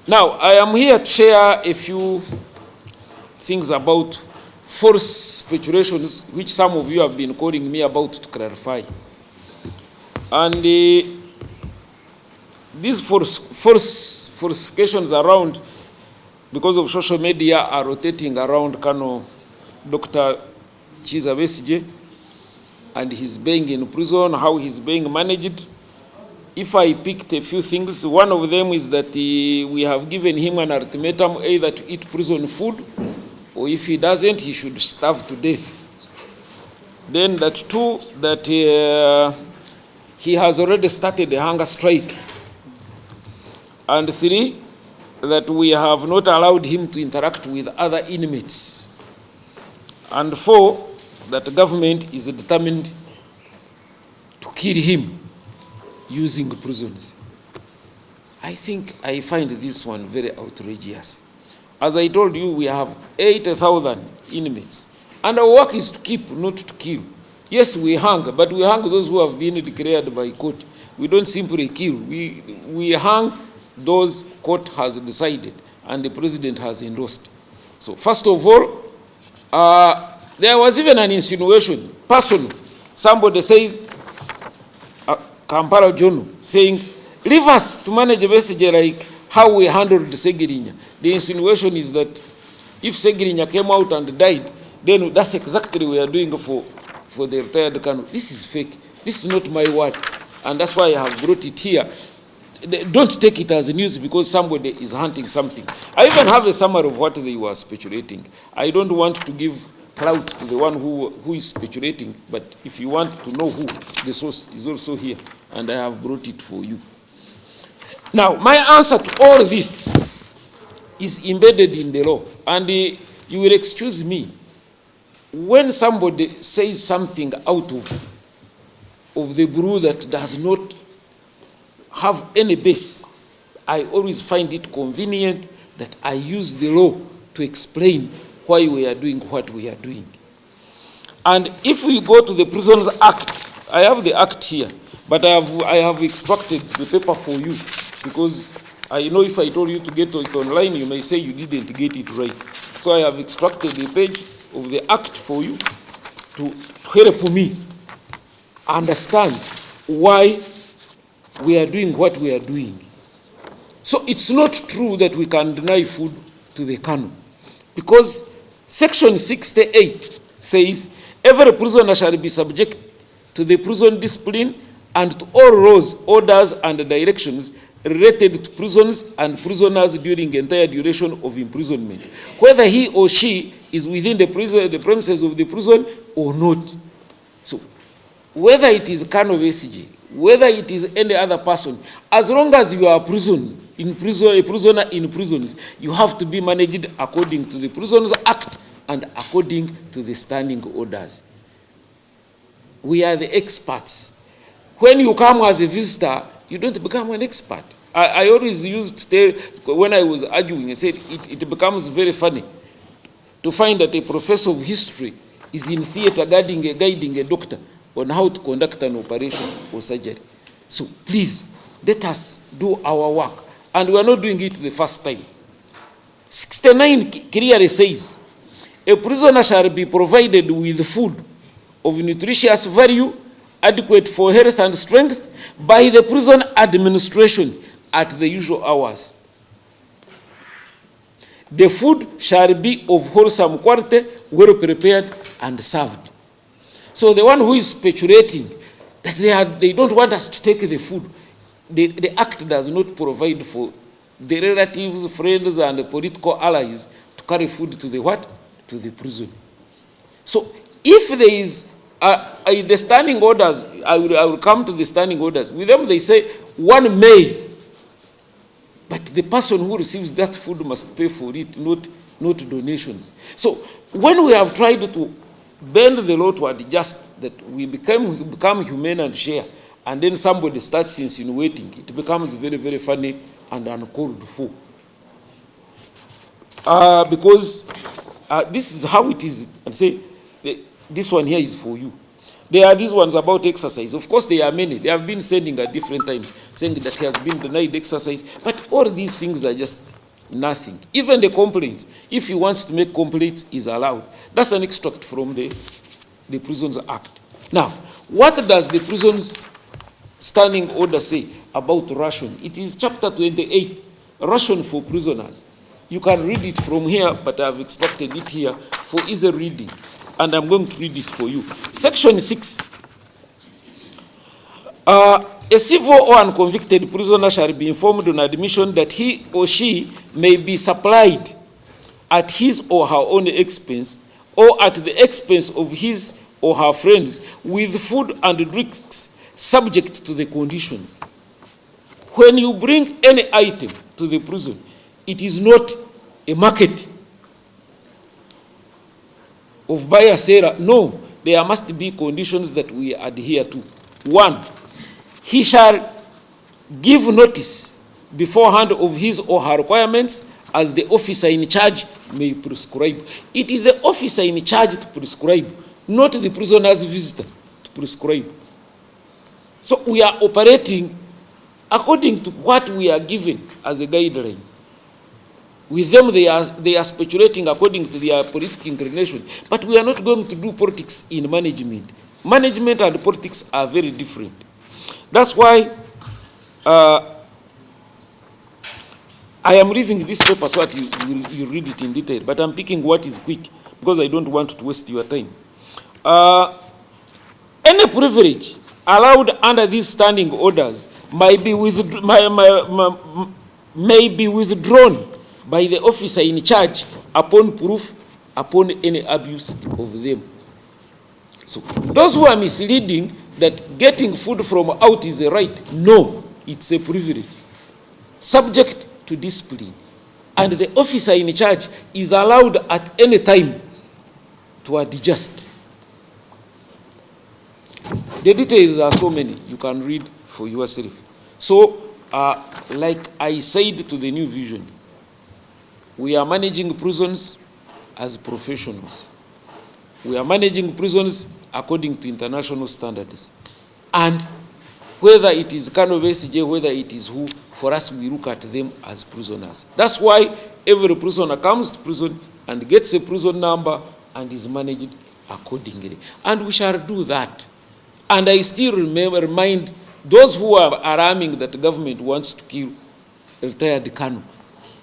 Now, I am here to share a few things about false speculations, which some of you have been calling me about to clarify. And these falsifications around, because of social media, are rotating around Dr. Besigye and his being in prison, how he's being managed. If I picked a few things, one of them is that we have given him an ultimatum either to eat prison food, or if he doesn't, he should starve to death. Then that two, that he has already started a hunger strike. And three, that we have not allowed him to interact with other inmates. And four, that the government is determined to kill him using prisons. I think I find this one very outrageous. As I told you, we have 80,000 inmates. And our work is to keep, not to kill. Yes, we hang, but we hang those who have been declared by court. We don't simply kill. We hang those court has decided and the president has endorsed. So first of all, there was even an insinuation, personal. Somebody says, Kampala Jono, saying, leave us to manage Besigye like how we handled Segirinya. The insinuation is that if Segirinya came out and died, then that's exactly what we are doing for the retired Kano. This is fake. This is not my word. And that's why I have brought it here. Don't take it as news because somebody is hunting something. I even have a summary of what they were speculating. I don't want to give clout to the one who is speculating, but if you want to know who, the source is also here, and I have brought it for you. Now, my answer to all this is embedded in the law, and you will excuse me. When somebody says something out of the blue that does not have any base, I always find it convenient that I use the law to explain why we are doing what we are doing. And if we go to the Prisons Act, I have the act here, but I have extracted the paper for you because I know if I told you to get it online, you may say you didn't get it right. So I have extracted the page of the act for you to help me understand why we are doing what we are doing. So it's not true that we can deny food to the Kano, because Section 68 says, every prisoner shall be subject to the prison discipline and to all laws, orders, and directions related to prisons and prisoners during the entire duration of imprisonment, whether he or she is within the premises of the prison or not. So, whether it is Kano Besigye, whether it is any other person, as long as you are a prisoner in prisons, you have to be managed according to the Prisons Act and according to the standing orders. We are the experts. When you come as a visitor, you don't become an expert. I always used to tell, when I was arguing, I said it becomes very funny to find that a professor of history is in theater guiding a doctor on how to conduct an operation or surgery. So please, let us do our work. And we are not doing it the first time. 69 clearly says, a prisoner shall be provided with food of nutritious value, adequate for health and strength, by the prison administration at the usual hours. The food shall be of wholesome quality, well prepared and served. So the one who is speculating that they don't want us to take the food, the act does not provide for the relatives, friends, and the political allies to carry food to the what? To the prison. So if there is the standing orders, I will come to the standing orders. With them they say one may, but the person who receives that food must pay for it, not donations. So when we have tried to bend the law to adjust that we become humane and share, and then somebody starts insinuating, it becomes very, very funny and uncalled for. Because this is how it is. And say, this one here is for you. There are these ones about exercise. Of course, there are many. They have been sending at different times, saying that he has been denied exercise. But all these things are just Nothing. Even the complaints, if he wants to make complaints, is allowed. That's an extract from the Prisons Act. Now, what does the Prisons Standing Order say about ration? It is chapter 28, ration for prisoners. You can read it from here, but I've extracted it here for easy reading, and I'm going to read it for you. Section 6. A civil or unconvicted prisoner shall be informed on admission that he or she may be supplied at his or her own expense or at the expense of his or her friends with food and drinks subject to the conditions. When you bring any item to the prison, it is not a market of buyer-seller. No, there must be conditions that we adhere to. 1, he shall give notice beforehand of his or her requirements as the officer in charge may prescribe. It is the officer in charge to prescribe, not the prisoner's visitor to prescribe. So we are operating according to what we are given as a guideline. With them, they are speculating according to their political inclination. But we are not going to do politics in management. Management and politics are very different. That's why I am reading this paper so that you read it in detail. But I'm picking what is quick because I don't want to waste your time. Any privilege allowed under these standing orders may be withdrawn by the officer in charge upon proof upon any abuse of them. So those who are misleading that getting food from out is a right, no, it's a privilege, subject to discipline. And the officer in charge is allowed at any time to adjust. The details are so many, you can read for yourself. So, like I said to the New Vision, we are managing prisons as professionals. We are managing prisons according to international standards. And whether it is Dr.Besigye, whether it is who, for us we look at them as prisoners. That's why every prisoner comes to prison and gets a prison number and is managed accordingly. And we shall do that. And I still remind those who are alarming that the government wants to kill retired Kanu.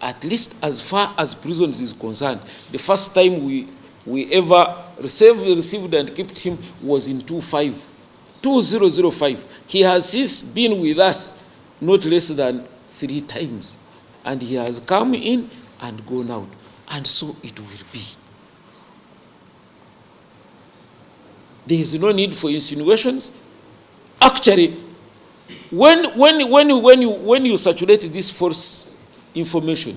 At least as far as prisons is concerned, the first time we ever received and kept him was in 2005. He has since been with us not less than 3 times. And he has come in and gone out. And so it will be. There is no need for insinuations. Actually, when you saturate this false information,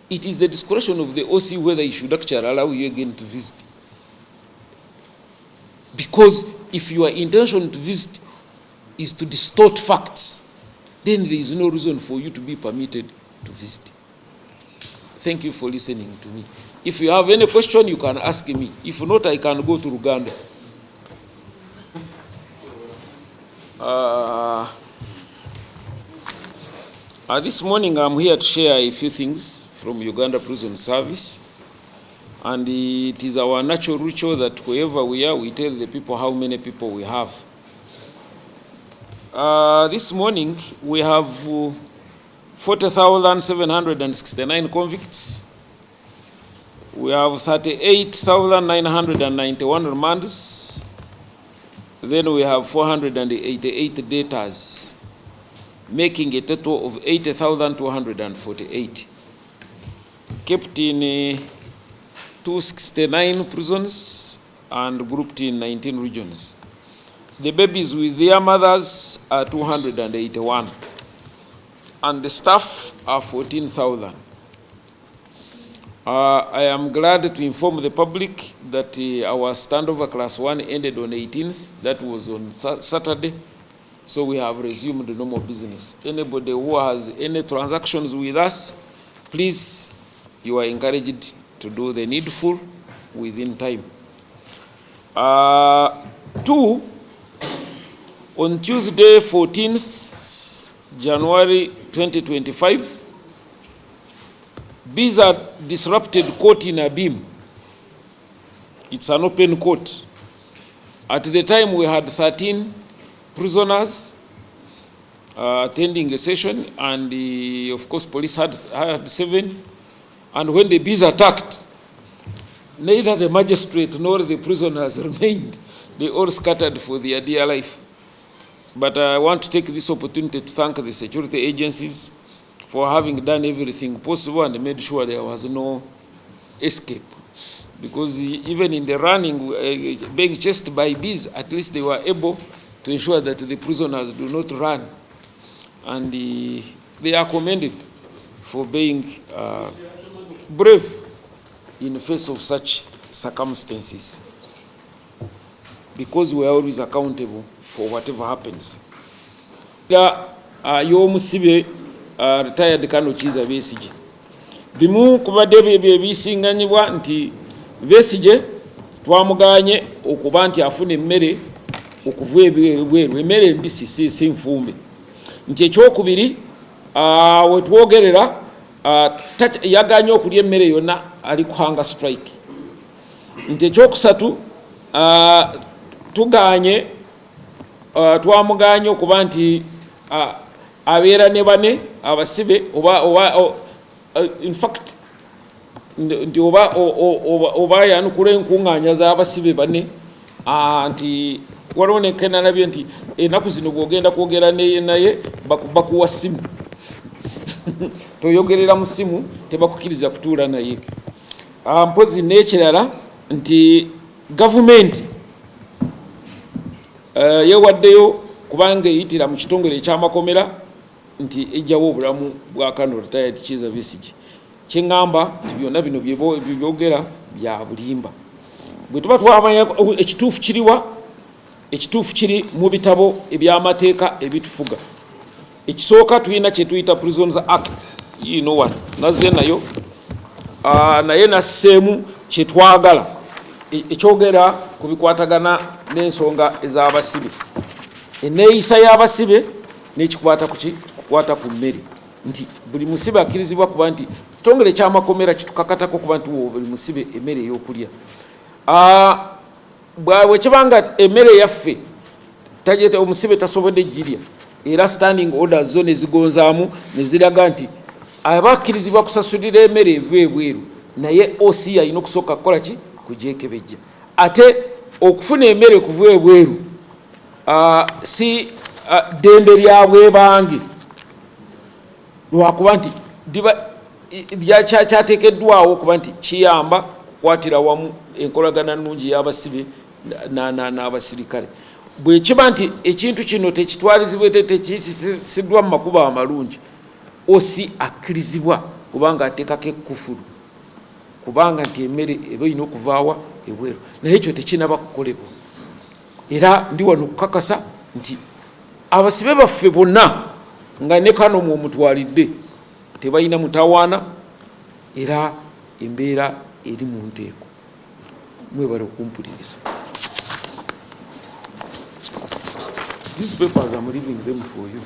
it is the discretion of the OC whether he should actually allow you again to visit. Because if your intention to visit is to distort facts, then there is no reason for you to be permitted to visit. Thank you for listening to me. If you have any question, you can ask me. If not, I can go to Uganda. This morning I'm here to share a few things from Uganda Prison Service. And it is our natural ritual that wherever we are, we tell the people how many people we have. This morning we have 40,769 convicts. We have 38,991 remands. Then we have 488 debtors, making a total of 80,248. Kept in 269 prisons and grouped in 19 regions. The babies with their mothers are 281. And the staff are 14,000. I am glad to inform the public that our standover class 1 ended on 18th. That was on Saturday. So we have resumed the normal business. Anybody who has any transactions with us, please, you are encouraged to do the needful within time. 2, on Tuesday, 14th January 2025, Biza disrupted court in Abim. It's an open court. At the time, we had 13 prisoners attending a session, and of course, police had 7. And when the bees attacked, neither the magistrate nor the prisoners remained. They all scattered for their dear life. But I want to take this opportunity to thank the security agencies for having done everything possible and made sure there was no escape. Because even in the running, being chased by bees, at least they were able to ensure that the prisoners do not run. And they are commended for being brave in the face of such circumstances, because we are always accountable for whatever happens. Y'omusibe retired Kano Kiza Besigye. Bimu kubadde byebisinganyibwa nti Besigye twamuganye okuba nti afuna emmere okuva ebweru, emmere embisi si nfumbe. Nti ekyokubiri wetwogerera yaganye okulya emmere yonna ali ku hunger strike. Nti ekyokusatu tuganye twamuganye okuba nti abeera ne bane abasibe in fact nti oba yanukula enkuŋŋaanya z'abasibe bane nti waliwo nekena nabye nti ennaku zino bw'ogenda kwogera naye bakuwa ssimu toyogerera mu ssimu tebakukkiriza kutuula naye. Mpozi n'ekirala nti gavumenti yewaddeyo kubanga eyitira mu kitongole eky'amakomera nti ejjawo obulamu bwa Kano retired Kiza Besigye. Kyeŋŋamba nti byonna bino byogera bya bulimba. Bwe tuba twamanya ekituufu kiriwa, ekituufu kiri mu bitabo eby'amateeka ebitufuga. Ekisooka tulina kye tuyita Prisons Act, you know what, nazze nayo naye nasseemu kye twagala ekyogera ku bikwatagana n'ensonga ez'abasibe, enneeyisa y'abasibe n'ekikwata kukwata ku mmere. Nti buli musibe akkirizibwa kuba nti kitongole ky'amakomera kitukakatako kuba nti buli musibe emmere ey'okulya. Bwe kibanga emmere yaffe omusibe tasobodde girya, era standing orders zo ne zigonzaamu ne ziraga nti abakkirizibwa kusasulira emmere eva ebweru, naye OC alina okusooka kukola ki? Kugyekebejja. Ate okufuna emmere kuva ebweru si ddembe lya bwebange, lwakuba nti kyateekeddwawo okuba nti kiyamba kukwatira wamu enkolagana nnungi y'abasibe n'abasirikale. Bwe kiba nti ekintu kino tekitwalizibwe tekisiddwa mu makubo amalungi, OC akkirizibwa kubanga ateekako ekkufulu, kubanga nti emmere eba erina okuvaawa ebweru, naye ekyo tekinaba kukolebwa. Era ndi wano okukakasa nti abasibe baffe bonna nga ne Kano mw'omutwalidde tebalina mutawaana, era embeera eri mu nteeko. Mwebale okumpuliriza. These papers, I'm leaving them for you.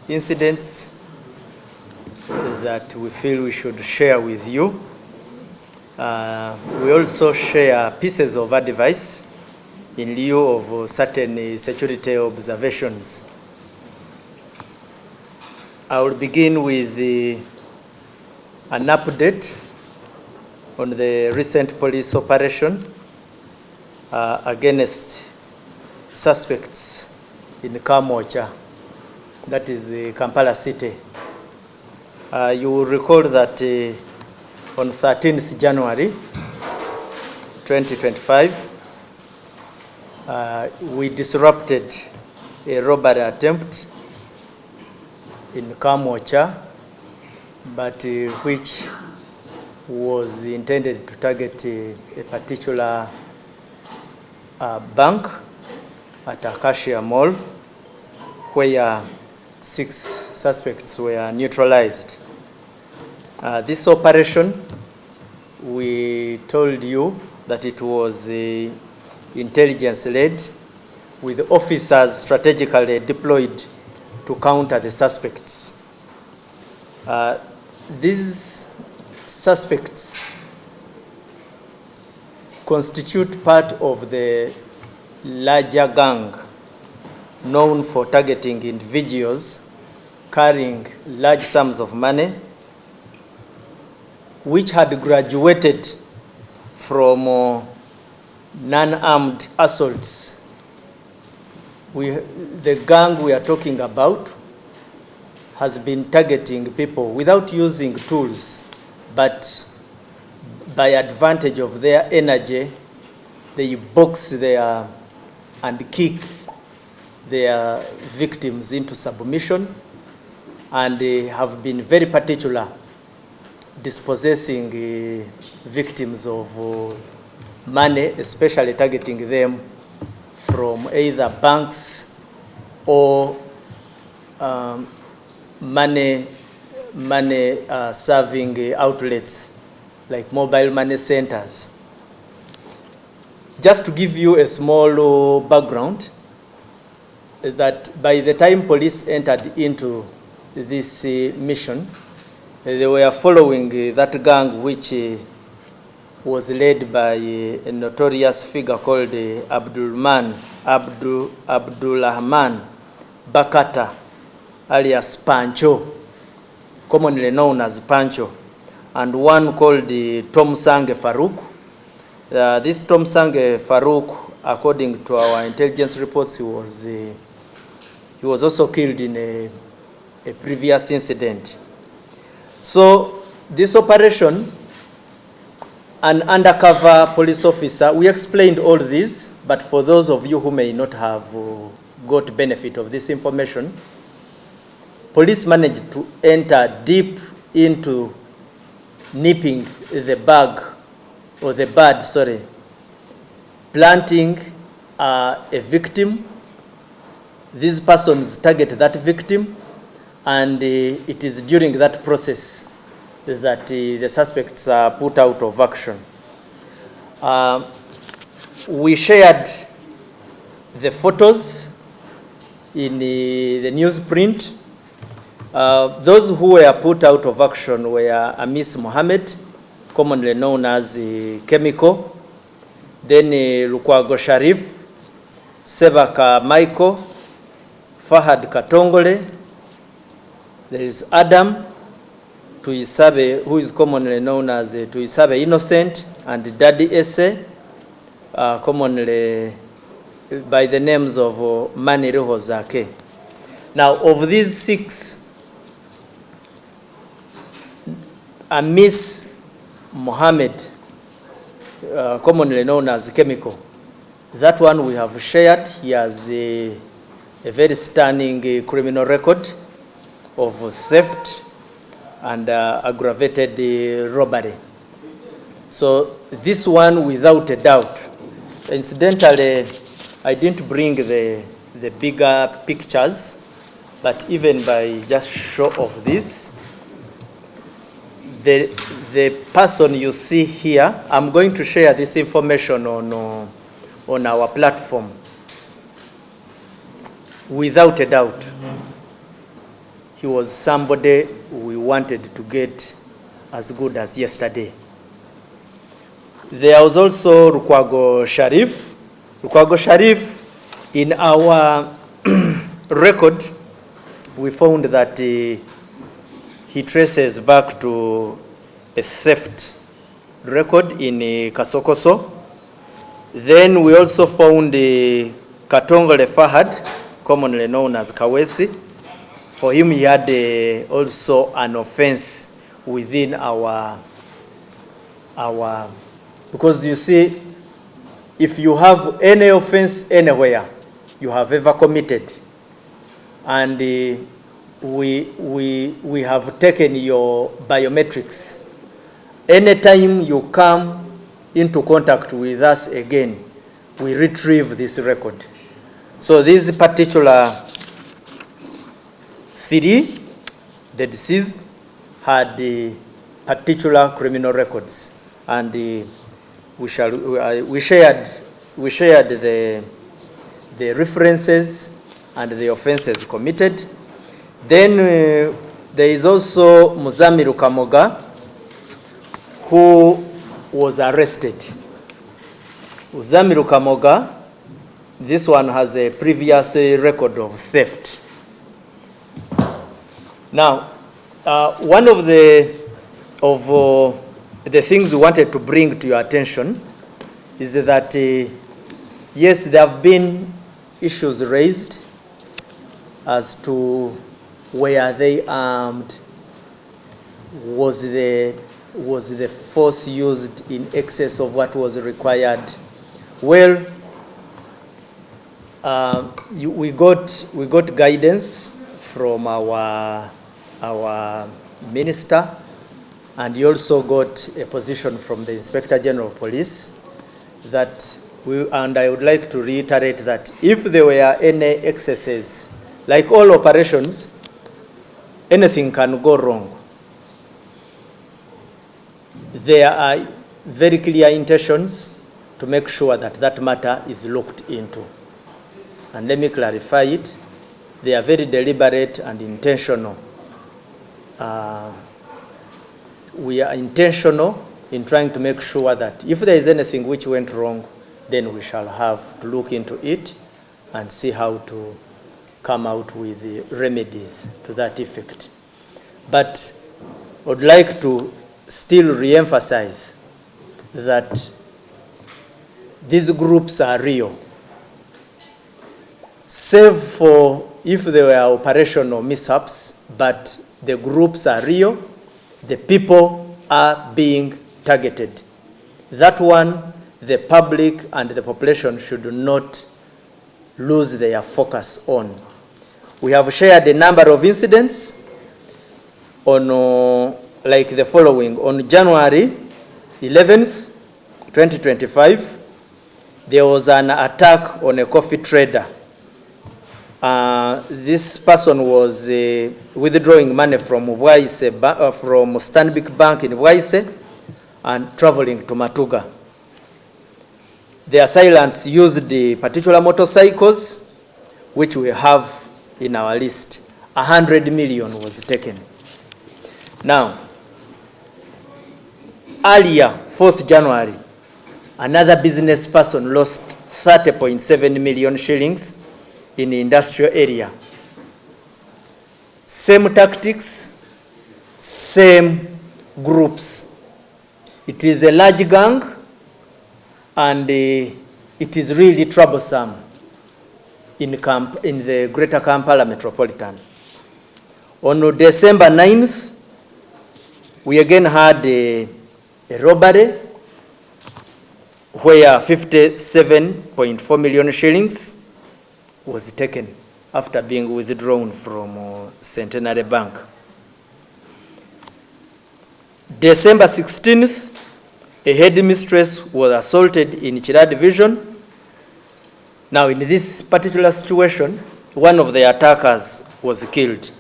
Incidents that we feel we should share with you. We also share pieces of advice in lieu of certain security observations. I will begin with an update on the recent police operation against suspects in Kamocha, that is Kampala City. You will recall that on 13th January 2025, we disrupted a robbery attempt in Kamocha, but which was intended to target a particular bank at Acacia Mall, where 6 suspects were neutralized. This operation, we told you that it was intelligence-led, with officers strategically deployed to counter the suspects. these suspects constitute part of the larger gang known for targeting individuals carrying large sums of money, which had graduated from non-armed assaults. The gang we are talking about has been targeting people without using tools, but by advantage of their energy, they box their and kick their victims into submission, and they have been very particular dispossessing victims of money, especially targeting them from either banks or money serving outlets like mobile money centers. Just to give you a small background, that by the time police entered into this mission, they were following that gang, which was led by a notorious figure called Abdulrahman Bakata, alias Pancho, commonly known as Pancho, and one called Tom Sange Farouk. This Tom Sange Farouk, according to our intelligence reports, he was also killed in a previous incident. So this operation, an undercover police officer, we explained all this, but for those of you who may not have got benefit of this information, police managed to enter deep into nipping the bud, planting a victim. These persons target that victim, and it is during that process that the suspects are put out of action. We shared the photos in the newsprint. Those who were put out of action were Amis Mohammed, commonly known as Chemical, then Lukwago Sharif, Sevaka Michael, Fahad Katongole, there is Adam Tuisabe, who is commonly known as Tuisabe Innocent, and Daddy Esse, commonly by the names of Mani Ruhozake. Now, of these 6, Amis Mohammed, commonly known as Chemical, that one we have shared. He has a very stunning criminal record of theft and aggravated robbery. So this one, without a doubt. Incidentally, I didn't bring the bigger pictures, but even by just show of this, the person you see here, I'm going to share this information on our platform. Without a doubt, he was somebody we wanted to get as good as yesterday. There was also Lukwago Sharif. Lukwago Sharif, in our record, we found that he traces back to a theft record in Kasokoso. Then we also found Katongole Fahad, commonly known as Kawesi. For him, he had also an offense within our, because you see, if you have any offense anywhere you have ever committed, and we have taken your biometrics, anytime you come into contact with us again, we retrieve this record. So this particular 3, the deceased, had particular criminal records, and we shared the references and the offenses committed. Then there is also Muzamiru Kamoga, who was arrested. Muzamiru Kamoga, this one has a previous record of theft. Now, one of the things we wanted to bring to your attention is that, yes, there have been issues raised as to were they armed, was the force used in excess of what was required. Well, we got guidance from our minister, and he also got a position from the Inspector General of Police that and I would like to reiterate that if there were any excesses, like all operations, anything can go wrong. There are very clear intentions to make sure that that matter is looked into. And let me clarify it. They are very deliberate and intentional. We are intentional in trying to make sure that if there is anything which went wrong, then we shall have to look into it and see how to come out with the remedies to that effect. But I would like to still re-emphasize that these groups are real. Save for if there were operational mishaps, but the groups are real, the people are being targeted. That one, the public and the population should not lose their focus on. We have shared a number of incidents on like the following. On January 11th, 2025, there was an attack on a coffee trader. This person was withdrawing money from from Stanbic Bank in Bwaise and traveling to Matuga. The assailants used the particular motorcycles, which we have in our list. 100 million was taken. Now, earlier, 4th January, another business person lost 30.7 million shillings in the industrial area. Same tactics, same groups. It is a large gang, and it is really troublesome in the Greater Kampala Metropolitan. On December 9th, we again had a robbery where 57.4 million shillings was taken after being withdrawn from Centenary Bank. December 16th, a headmistress was assaulted in Chira Division. Now, in this particular situation, one of the attackers was killed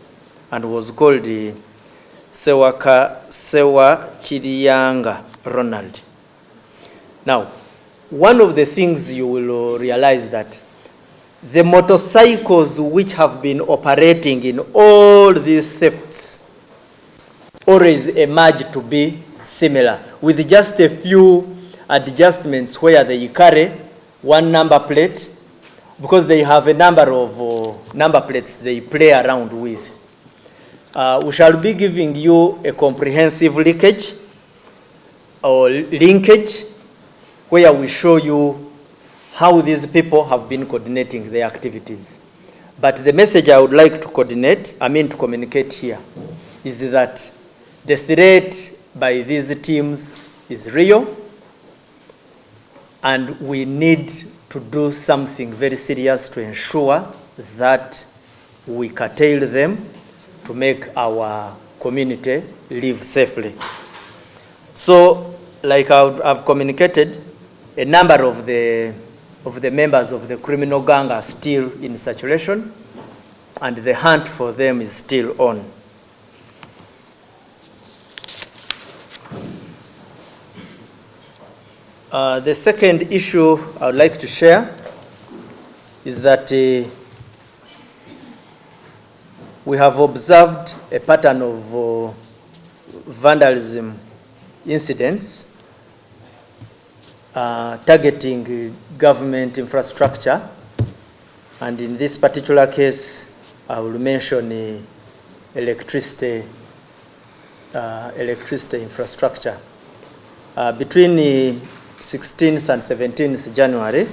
and was called Sewa Chiriyanga Ronald. Now, one of the things you will realize that the motorcycles which have been operating in all these thefts always emerge to be similar, with just a few adjustments where they carry one number plate, because they have a number of number plates they play around with. We shall be giving you a comprehensive linkage where we show you how these people have been coordinating their activities. But the message I would like to communicate here is that the threat by these teams is real, and we need to do something very serious to ensure that we curtail them to make our community live safely. So, like I've communicated, a number of the members of the criminal gang are still in circulation, and the hunt for them is still on. The second issue I would like to share is that we have observed a pattern of vandalism incidents targeting government infrastructure, and in this particular case I will mention electricity infrastructure. Between the 16th and 17th January,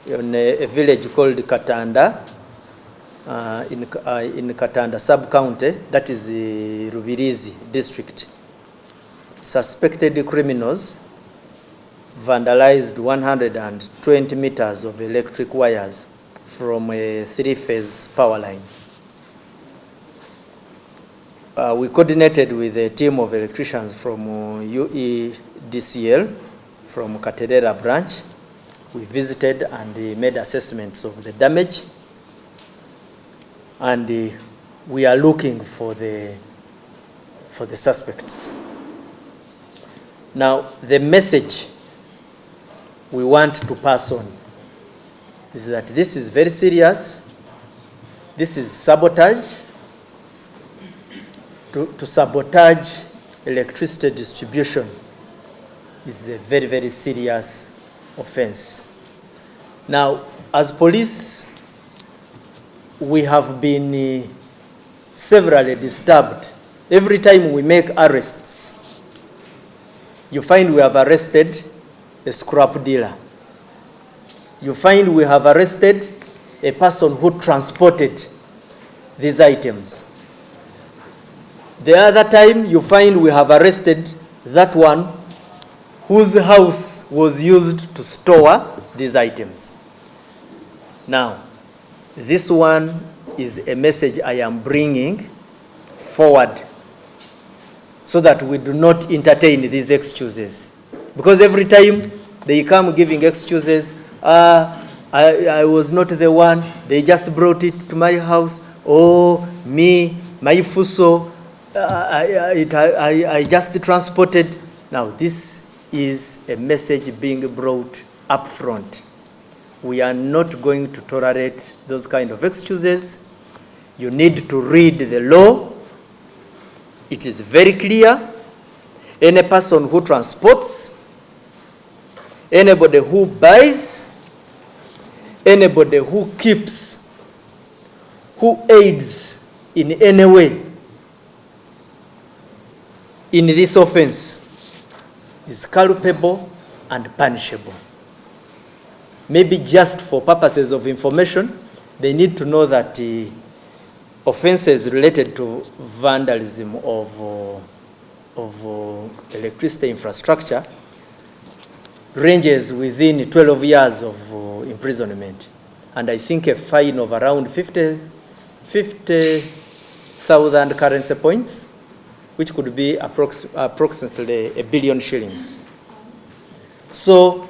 in a village called Katanda, in Katanda sub-county, that is the Rubirizi district, suspected criminals vandalized 120 meters of electric wires from a 3-phase power line. We coordinated with a team of electricians from UEDCL, from Katerera branch. We visited and made assessments of the damage, and we are looking for the suspects. Now, the message we want to pass on is that this is very serious. This is sabotage. To sabotage electricity distribution is a very, very serious offense. Now, as police, we have been severally disturbed. Every time we make arrests, you find we have arrested a scrap dealer. You find we have arrested a person who transported these items. The other time, you find we have arrested that one whose house was used to store these items. Now, this one is a message I am bringing forward so that we do not entertain these excuses. Because every time they come giving excuses, I was not the one, they just brought it to my house, oh, me, my fuso, I just transported. Now, this is a message being brought up front. We are not going to tolerate those kind of excuses. You need to read the law. It is very clear. Any person who transports, anybody who buys, anybody who keeps, who aids in any way in this offense is culpable and punishable. Maybe just for purposes of information, they need to know that offenses related to vandalism of electricity infrastructure ranges within 12 years of imprisonment. And I think a fine of around 50,000 currency points, which could be approximately 1 billion shillings. So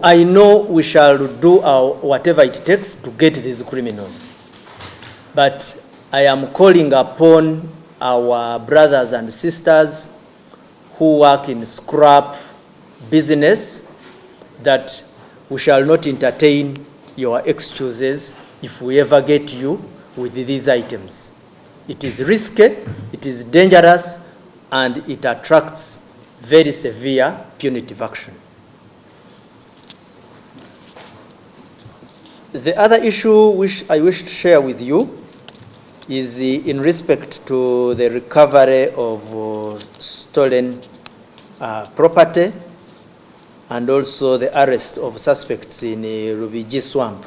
I know we shall do whatever it takes to get these criminals. But I am calling upon our brothers and sisters who work in scrap business that we shall not entertain your excuses if we ever get you with these items. It is risky, it is dangerous, and it attracts very severe punitive action. The other issue which I wish to share with you is in respect to the recovery of stolen property and also the arrest of suspects in Rubirizi swamp.